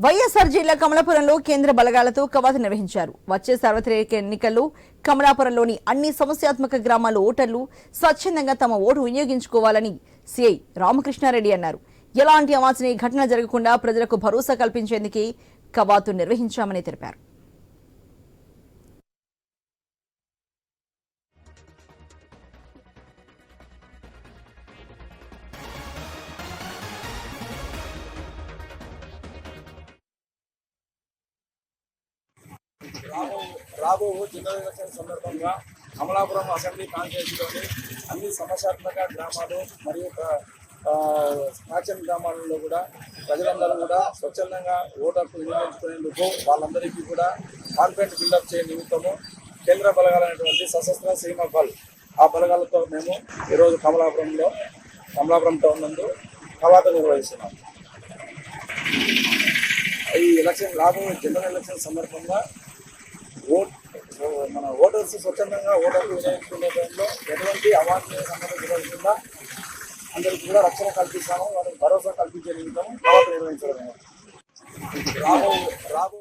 వైఎస్ఆర్ జిల్లా కమలాపురంలో కేంద్ర బలగాలతో కవాతు నిర్వహించారు. వచ్చే సార్వత్రిక ఎన్నికల్లో కమలాపురంలోని అన్ని సమస్యాత్మక గ్రామాల ఓటర్లు స్వచ్ఛందంగా తమ ఓటు వినియోగించుకోవాలని సిఐ రామకృష్ణారెడ్డి అన్నారు. ఎలాంటి అవాంఛనీయ ఘటన జరగకుండా ప్రజలకు భరోసా కల్పించేందుకే కవాతు నిర్వహించామని తెలిపారు. రాబో జనరల్ ఎలక్షన్ సందర్భంగా కమలాపురం అసెంబ్లీ కాన్స్టిట్యూన్సీలోని అన్ని సమస్యాత్మక గ్రామాలు మరియు ప్రాచీన గ్రామాలలో కూడా ప్రజలందరూ కూడా స్వచ్ఛందంగా ఓటు హక్కు వినియోగించుకునేందుకు వాళ్ళందరికీ కూడా కాన్ఫిడెంట్ బిల్డప్ చేయ నిమిత్తము కేంద్ర బలగాలైనటువంటి సశస్త్ర సీమ బల్ ఆ బలగాలతో మేము ఈరోజు కమలాపురం టౌన్ నందు కవాతు నిర్వహిస్తున్నాం. ఈ ఎలక్షన్ రాబోయే జనరల్ ఎలక్షన్ సందర్భంగా మన ఓటర్స్ స్వచ్ఛందంగా ఓటర్లు వినియోగించుకునే టైంలో ఎటువంటి అవాంఛనీయ సంఘటన జరగకుండా అందరికీ కూడా రక్షణ కల్పిస్తాము. వాళ్ళకి భరోసా కల్పించే నిమిత్తం కవాతు నిర్వహించడం. రాబో